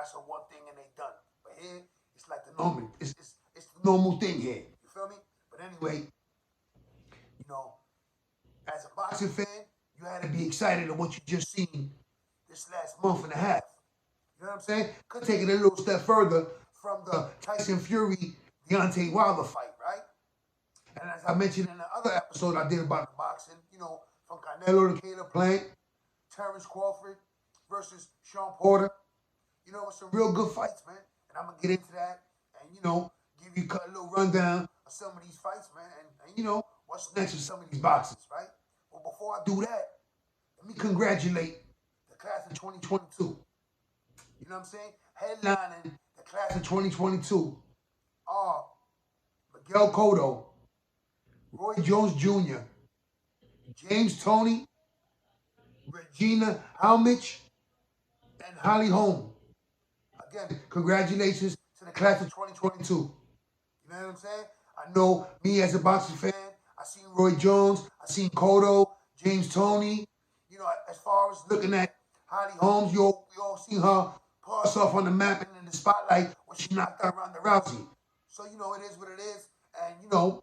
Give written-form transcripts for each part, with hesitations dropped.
that's a one thing and they done. But here, it's like the normal. It's the normal thing here. You feel me? But anyway, you know, as a boxing fan, you had to be excited at what you just seen this last month and a half. You know what I'm saying? Could take it a little step further from the Tyson Fury Deontay Wilder fight, right? And as I mentioned in the other episode I did about the boxing, you know, from Canelo to Caleb Plant, Terrence Crawford versus Sean Porter, you know, it's some real good fights, man. And I'm going to get into that and, you know, give you a little rundown of some of these fights, man. And you know, what's next with some of these boxers, right? But before I do that, let me congratulate the class of 2022. You know what I'm saying? Headlining the class of 2022 are Miguel Cotto, Roy Jones Jr., James Toney, Regina Halmich, and Holly Holm. Again, congratulations to the class of 2022. You know what I'm saying? I know me as a boxing fan, I seen Roy Jones, I seen Cotto, James Toney. You know, as far as looking at Holly Holmes, we all seen her put herself on the map and in the spotlight when she knocked out Ronda Rousey. So, you know, it is what it is. And, you know,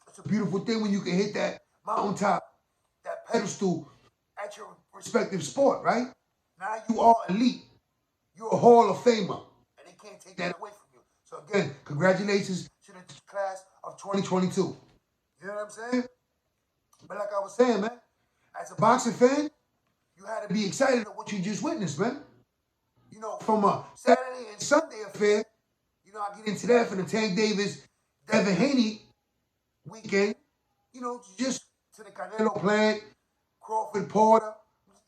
it's a beautiful thing when you can hit that mountaintop, that pedestal at your respective sport, right? Now you are elite. You're a Hall of Famer. And they can't take that away from you. So, again, congratulations to the class of 2022. You know what I'm saying? But like I was saying, man, as a boxing fan, you had to be excited at what you just witnessed, man. You know, from a Saturday and Sunday affair, you know, I get into that for the Tank Davis, Devin Haney weekend, you know, just to the Canelo Plant, Crawford Porter.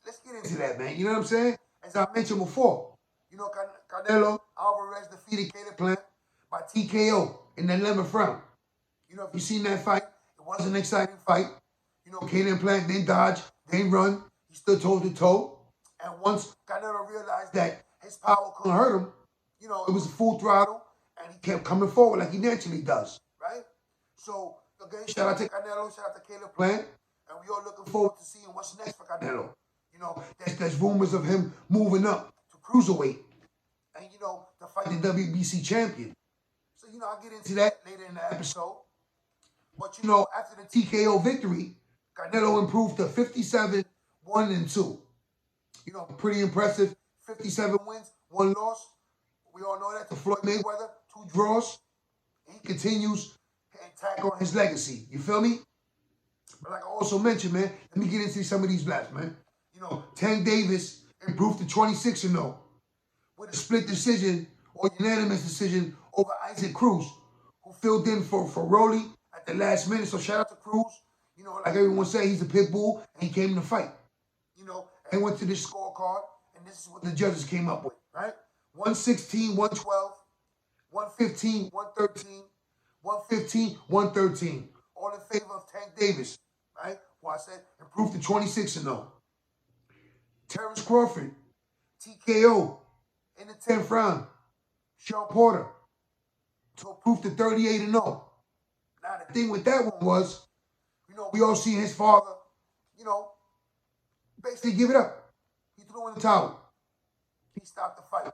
Let's get into that, man. You know what I'm saying? As I mentioned before, you know, Canelo Alvarez defeated Caleb Plant by TKO in the 11th round. You know, if you've seen that fight, it was an exciting fight. You know, Caleb Plant didn't dodge, didn't run. He stood toe to toe. And once Canelo realized that his power couldn't hurt him, you know, it was full throttle, and he kept coming forward like he naturally does, right? So, again, shout out to Canelo, shout out to Caleb Plant, and we all looking forward to seeing what's next for Canelo. You know, there's rumors of him moving up to cruiserweight and, you know, to fight the WBC champion. So, you know, I'll get into that later in the episode. But, you know, after the TKO victory, Canelo improved to 57-1-2. You know, pretty impressive. 57 wins, 1 loss. We all know that. To Floyd Mayweather, 2 draws. He continues to tack on his legacy. You feel me? But like I also mentioned, man, let me get into some of these blacks, man. You know, Tank Davis improved to 26-0 with a split decision or unanimous decision over Isaac Cruz, who filled in for Rolly at the last minute. So shout out to Cruz. You know, like everyone said, he's a pit bull, and he came to fight. You know, and went to this scorecard, and this is what the judges came up with, right? 116, 112, 115, 113, 115, 113. All in favor of Tank Davis, right? Well, I said improved to 26-0. Terrence Crawford, TKO in the 10th round. Sean Porter to improve to 38-0. Now, the thing with that one was, you know, we all seen his father, you know, basically give it up. He threw in the towel. He stopped the fight.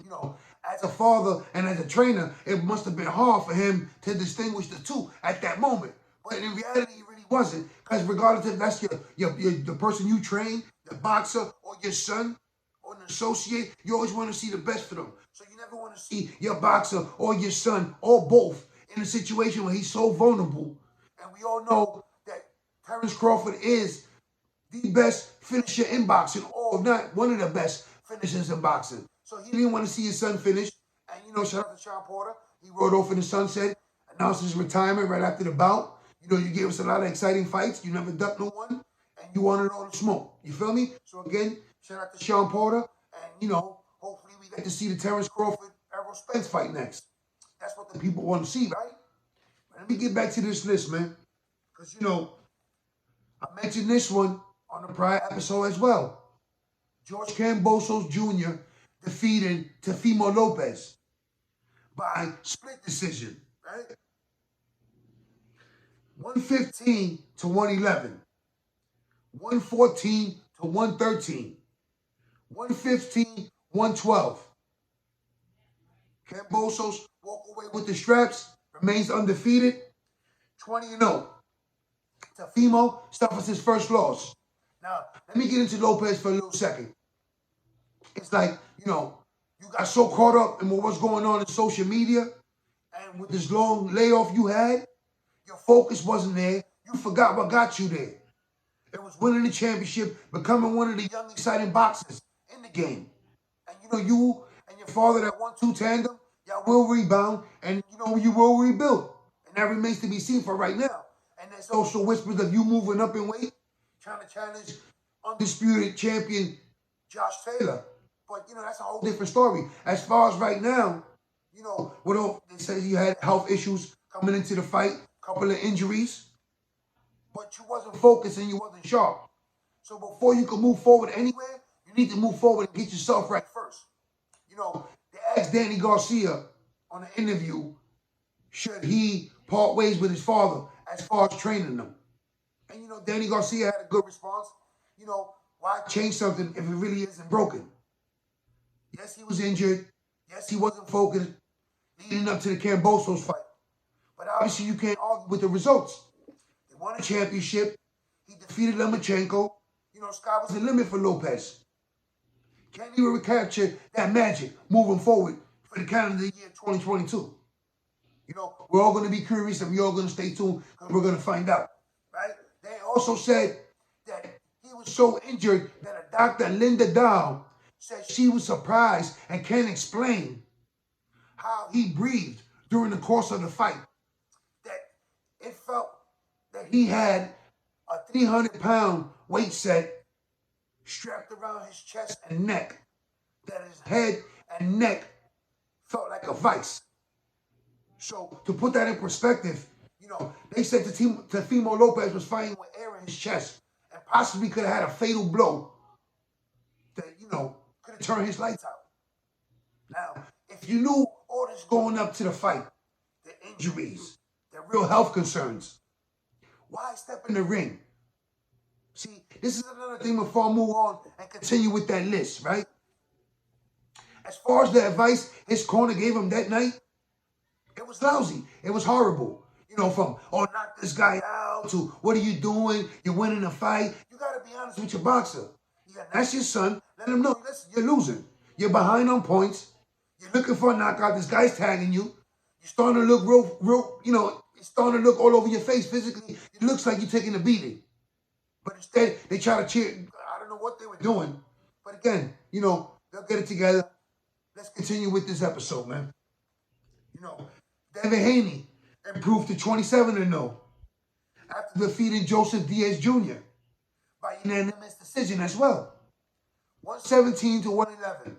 You know, as a father and as a trainer, it must have been hard for him to distinguish the two at that moment. But in reality, it really wasn't. Because regardless if that's the person you train, the boxer, or your son, or an associate, you always want to see the best for them. So you never want to see your boxer or your son, or both, in a situation where he's so vulnerable. And we all know that Terrence Crawford is the best finisher in boxing, or if not one of the best finishers in boxing. So he didn't want to see his son finish. And, you know, shout out to Sean Porter. He rode off in the sunset, announced his retirement right after the bout. You know, you gave us a lot of exciting fights. You never ducked no one, and you wanted all the smoke. You feel me? So, again, shout out to Sean Porter. And, you know, hopefully we get to see the Terrence Crawford, Errol Spence fight next. That's what the people want to see, right? But let me get back to this list, man. Because, you know, I mentioned this one on the prior episode as well. George KAMBOSOS Jr. defeating Teofimo Lopez by split decision, right? 115-111, 114-113, 115-112, Kambosos walk away with the straps, remains undefeated, 20-0. Teofimo suffers his first loss. Now, let me get into Lopez for a little second. It's like, you got so caught up in what was going on in social media, and with this long layoff you had, your focus wasn't there. You forgot what got you there. It was winning the championship, becoming one of the young, exciting boxers in the game. And you and your father, that 1-2 tandem, y'all will rebound, and you will rebuild. And that remains to be seen for right now. And there's also whispers of you moving up in weight, trying to challenge undisputed champion Josh Taylor. But that's a whole different story. As far as right now, they say you had health issues coming into the fight, couple of injuries, but you wasn't focused and you wasn't sharp. So before you can move forward anywhere, you need to move forward and get yourself right first. They asked Danny Garcia on an interview, should he part ways with his father as far as training them? And Danny Garcia had a good response. Why change something if it really isn't broken? Yes, he was injured. Yes, he wasn't focused leading up to the Kambosos fight. But obviously you can't argue with the results. They won a championship. He defeated Lomachenko. Sky was the limit for Lopez. Can he recapture that magic moving forward for the calendar year 2022? We're all going to be curious and we're all going to stay tuned because we're going to find out. Right? They also said that he was so injured that a Dr. Linda Dow said she was surprised and can't explain how he breathed during the course of the fight. That it felt that he had a 300-pound weight set strapped around his chest and neck, that his head and neck felt like a vice. So to put that in perspective, they said Teofimo Lopez was fighting with air in his chest and possibly could have had a fatal blow that, could have turned his lights out. Now, if you knew all this going up to the fight, the injuries, the real health concerns, why step in the ring? See, this is another thing before I move on and continue with that list, right? As far as the advice his corner gave him that night, it was lousy. It was horrible. From, knock this guy out, to, what are you doing? You're winning a fight. You got to be honest with your boxer. That's your son. Let him know, listen, you're losing. You're behind on points. You're looking for a knockout. This guy's tagging you. You're starting to look real, it's starting to look all over your face physically. It looks like you're taking a beating. But instead, they try to cheer. I don't know what they were doing. But again, they'll get it together. Let's continue with this episode, man. Devin Haney improved to 27-0 after defeating Joseph Diaz Jr. by unanimous decision as well. 117-111,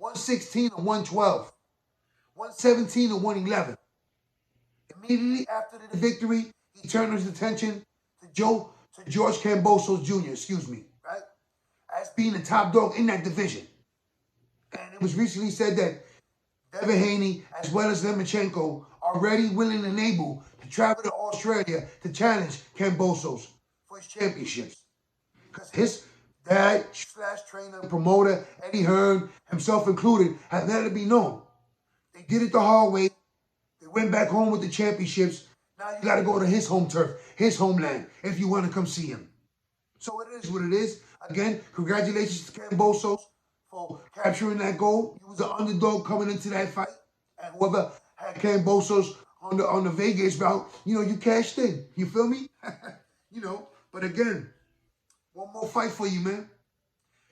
116-112, 117-111. Immediately after the victory, he turned his attention to George Kambosos Jr., right? As being the top dog in that division. And it was recently said that Devin Haney, as well as Lomachenko, are ready, willing, and able to travel to Australia to challenge Kambosos for his championships. Because his dad / trainer, promoter, Eddie Hearn, himself included, have let it be known. They did it the hard way. They went back home with the championships. Now you got to go to his home turf, his homeland, if you want to come see him. So it is what it is. Again, congratulations to Kambosos for capturing that gold. He was an underdog coming into that fight. And whoever had Kambosos on the Vegas route, you cashed in. You feel me? But again, one more fight for you, man.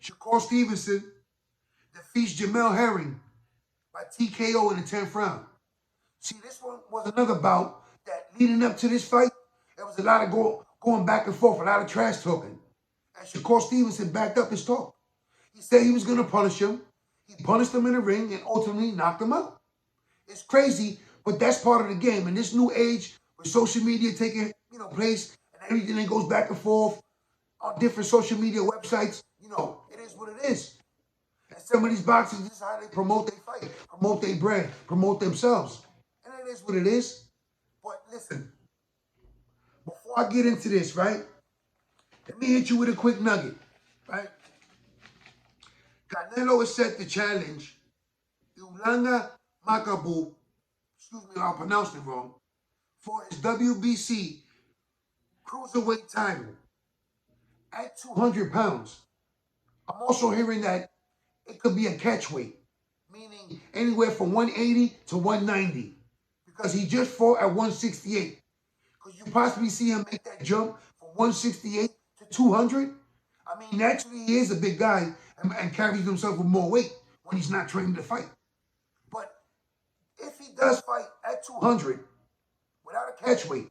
Shakur Stevenson defeats Jamel Herring by TKO in the 10th round. See, this one was another bout that leading up to this fight, there was a lot of going back and forth, a lot of trash talking. And Shakur Stevenson backed up his talk. He said he was going to punish him. He punished him in the ring and ultimately knocked him out. It's crazy, but that's part of the game. In this new age, with social media taking place and everything that goes back and forth on different social media websites, it is what it is. And some of these boxers, this is how they promote their fight, promote their brand, promote themselves. And it is what it is. But listen, before I get into this, right, let me hit you with a quick nugget, right? Canelo is set to challenge Ulanga Makabu, excuse me, I'll pronounce it wrong, for his WBC cruiserweight title at 200 pounds. I'm also hearing that it could be a catchweight, meaning anywhere from 180 to 190, because he just fought at 168. Could you possibly see him make that jump from 168 to 200? I mean, naturally, he is a big guy and carries himself with more weight when he's not trained to fight. But if he does fight at 200 without a catchweight,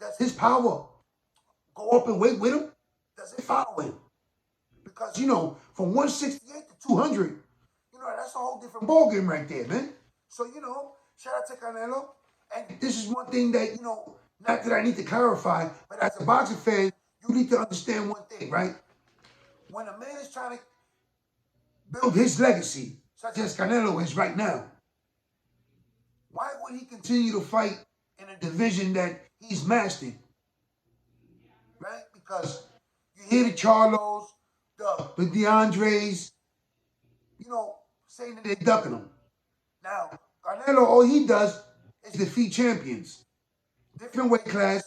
does his power go up in weight with him? Does it follow him? Because, from 168 to 200, that's a whole different ballgame right there, man. So, shout out to Canelo. And this is one thing that, not that I need to clarify, but as a boxing fan, you need to understand one thing, right? When a man is trying to build his legacy, such as Canelo is right now, why would he continue to fight in a division that he's mastered? Right? Because you hear the Charlos, the DeAndres, saying that they're ducking him. Now, Canelo, all he does is defeat champions. Different weight class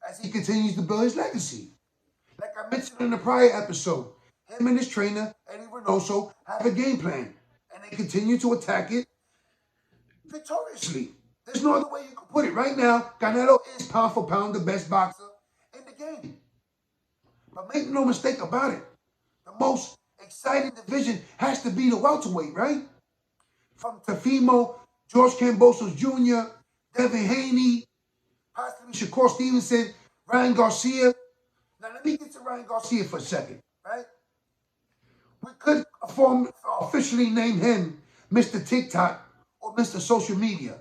as he continues to build his legacy. Like I mentioned in the prior episode, him and his trainer, Eddie Reynoso, have a game plan. And they continue to attack it victoriously. There's no other way you can put it. Right now, Canelo is pound for pound the best boxer in the game. But make no mistake about it, the most exciting division has to be the welterweight, right? From Teofimo, George KAMBOSOS Jr., Devin Haney, possibly Shakur Stevenson, Ryan Garcia. Now, let me get to Ryan Garcia for a second, right? We could officially name him Mr. TikTok or Mr. Social Media.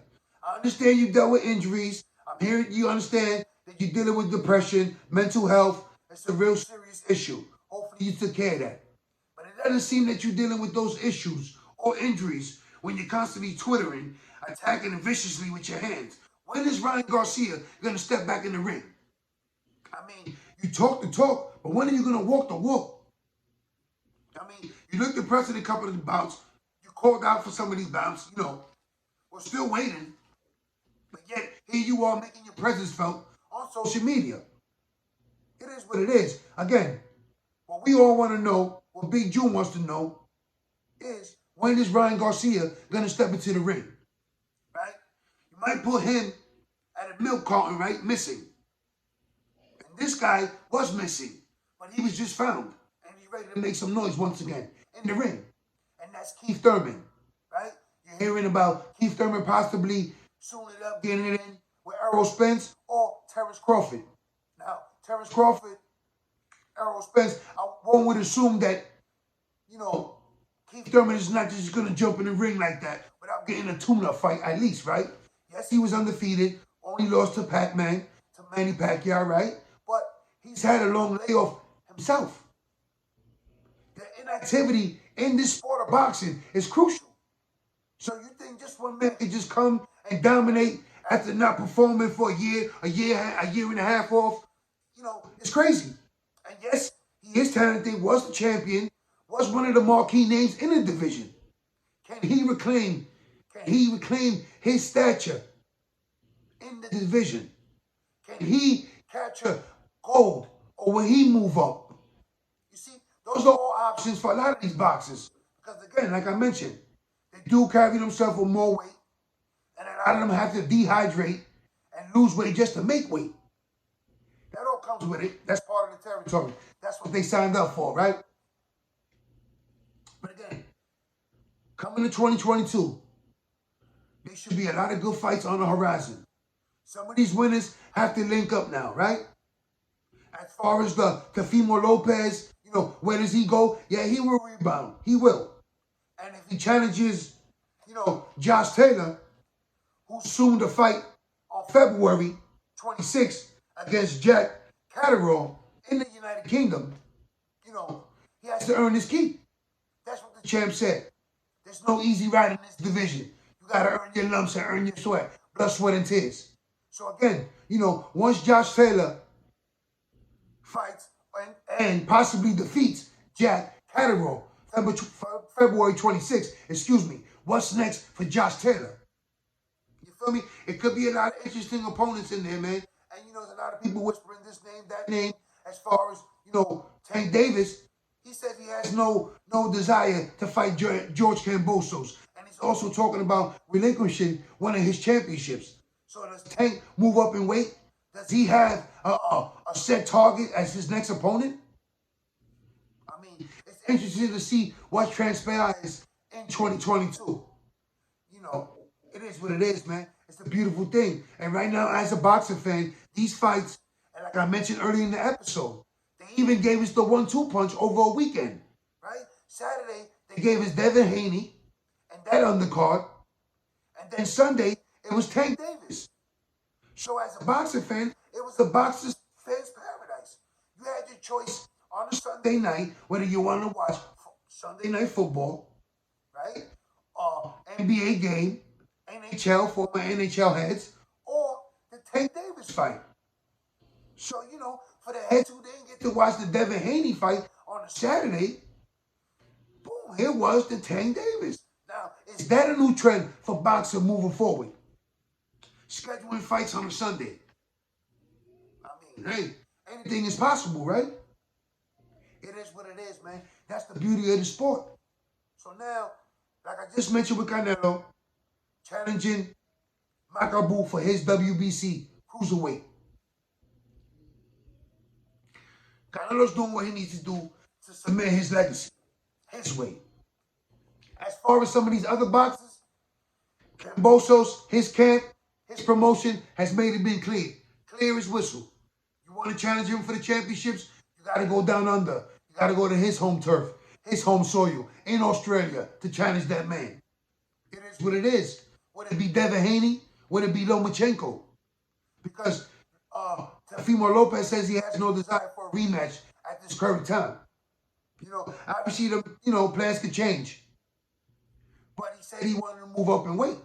I understand you dealt with injuries. I'm hearing you understand that you're dealing with depression, mental health. It's a real serious issue. Hopefully you took care of that. But it doesn't seem that you're dealing with those issues or injuries when you're constantly twittering, attacking viciously with your hands. When is Ryan Garcia going to step back in the ring? I mean, you talk the talk, but when are you going to walk the walk? I mean, you looked impressed in a couple of the bouts. You called out for some of these bouts, We're still waiting. But yet, here you are making your presence felt on social media. It is what it is. Again, what we all want to know, what Big June wants to know, is when is Ryan Garcia going to step into the ring? Right? You might put him at a milk carton, right? Missing. And this guy was missing, but he was just found. And he's ready to make some noise once again in the ring. And that's Keith Thurman, right? You're hearing about Keith Thurman possibly soon up getting it in with Errol Spence or Terrence Crawford. Now, Terrence Crawford, Errol Spence, one would assume that, Keith Thurman is not just going to jump in the ring like that without getting a tune-up fight at least, right? Yes, he was undefeated, only lost to Pac-Man, to Manny Pacquiao, right? But he's had a long layoff himself. The inactivity in this sport of boxing is crucial. So you think just one man can just come and dominate after not performing for a year and a half off? It's crazy. And yes, he is talented, was the champion, was one of the marquee names in the division. Can he reclaim his stature in the division? Can he capture gold or will he move up? You see, those are all options for a lot of these boxers. Because again, like I mentioned, they do carry themselves with more weight, and a lot of them have to dehydrate and lose weight just to make weight. That all comes with it. That's part of the territory. That's what they signed up for, right? But again, coming to 2022, there should be a lot of good fights on the horizon. Some of these winners have to link up now, right? As far as the Teofimo Lopez, where does he go? Yeah, he will rebound. He will. And if he challenges, Josh Taylor, who's soon to fight on February 26th against Jack Catterall in the United Kingdom, he has to earn his keep. That's what the champ said. There's no easy ride in this division. You got to earn your lumps and earn your sweat, blood, sweat, and tears. So again, once Josh Taylor fights and possibly defeats Jack Catterall February 26th, what's next for Josh Taylor? feel me? It could be a lot of interesting opponents in there, man. And, you know, there's a lot of people whispering this name, that name. As far as, you know, Tank Davis, he says he has no desire to fight George Kambosos. And he's also talking about relinquishing one of his championships. So does Tank move up in weight? Does he have a set target as his next opponent? I mean, it's interesting to see what transpires in 2022. You know, it is what it is, man. It's a beautiful thing. And right now, as a boxing fan, these fights, and like I mentioned earlier in the episode, they even gave us the 1-2 punch over a weekend, right? Saturday, they gave us Devin Haney and that undercard. And then Sunday, it was Tank Davis. So as a boxing fan, it was a boxing fan's paradise. You had your choice on a Sunday night, whether you want to watch Sunday night football, right? NBA game, NHL for my NHL heads, or the Tank Davis fight. So, you know, for the heads who didn't get to watch the Devin Haney fight on a Saturday, boom, here was the Tank Davis. Now, is that a new trend for boxing moving forward? Scheduling fights on a Sunday. I mean, hey, anything is possible, right? It is what it is, man. That's the beauty of the sport. So now, like I just mentioned with Canelo, challenging Makabu for his WBC cruiserweight. Canelo's doing what he needs to do to cement his legacy, his way. As far as some of these other boxers, Kambosos, his camp, his promotion has made it been clear as whistle. You want to challenge him for the championships, you got to go down under. You got to go to his home turf, his home soil in Australia to challenge that man. It is what it is. Would it be Devin Haney? Would it be Lomachenko? Because Teofimo Lopez says he has no desire for a rematch at this current time. You know, obviously plans could change. But he said he wanted to move up in weight.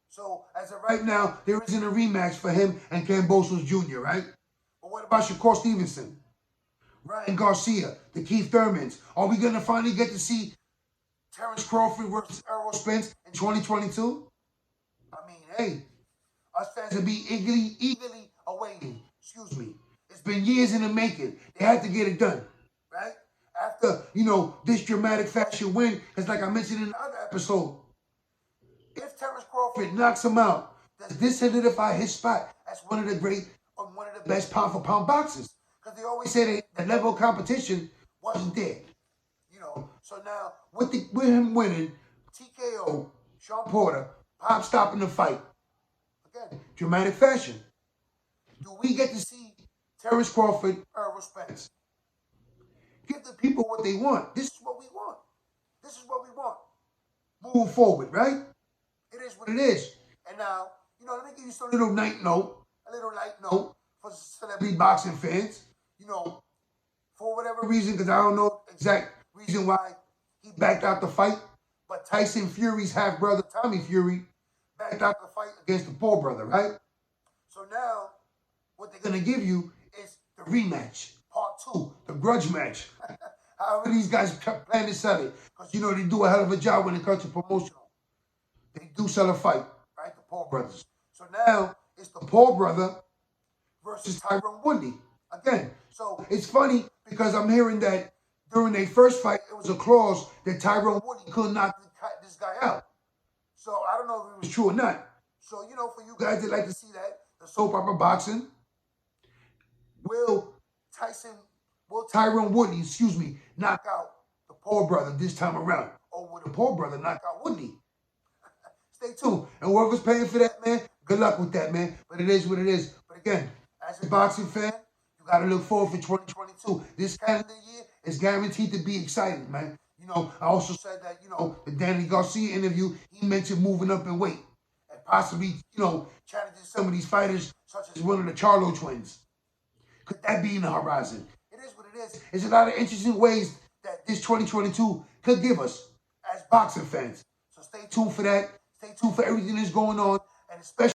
So as of right now, there isn't a rematch for him and Kambosos Jr., right? But what about Shakur Stevenson? Ryan Garcia, the Keith Thurmans? Are we going to finally get to see Terrence Crawford versus Errol Spence in 2022? I mean, hey, us fans will be eagerly awaiting. Excuse me. It's been years in the making. They had to get it done, right? After, this dramatic fashion win, because like I mentioned in the other episode, if Terrence Crawford knocks him out, does this solidify his spot as one of the best pound-for-pound boxers? Because they always say that the level of competition wasn't there. So now, with him winning, TKO, Sean Porter, Pop stopping the fight. Again, dramatic fashion. Do we get to see Terrence Crawford, Errol Spence? Give the people what they want. This is what we want. This is what we want. Move forward, right? It is what it is. And now, let me give you a little light note for celebrity boxing fans. For whatever reason, because I don't know exact reason why he backed out the fight, but Tyson Fury's half-brother, Tommy Fury, backed out the fight against the Paul brother, right? So now, what they're going to give you is the rematch, part 2, the grudge match. However these guys plan to sell it, because, they do a hell of a job when it comes to promotional. They do sell a fight, right? The Paul brothers. So now, it's the Paul brother versus Tyrone Woodley. Again, so it's funny because I'm hearing that during their first fight, it was a clause that Tyrone Woodley could not cut this guy out. So I don't know if it was true or not. So, for you guys that like to see that, the soap opera boxing, will Tyrone Woodley, knock out the Paul brother this time around? Or will the Paul brother knock out Woodley? Stay tuned. And whoever's paying for that, man, good luck with that, man. But it is what it is. But again, as a boxing fan, you got to look forward for 2022. This calendar year is guaranteed to be exciting, man. I also said that, the Danny Garcia interview, he mentioned moving up in weight and possibly, challenging some of these fighters, such as one of the Charlo twins. Could that be in the horizon? It is what it is. There's a lot of interesting ways that this 2022 could give us as boxing fans. So stay tuned for that. Stay tuned for everything that's going on, and especially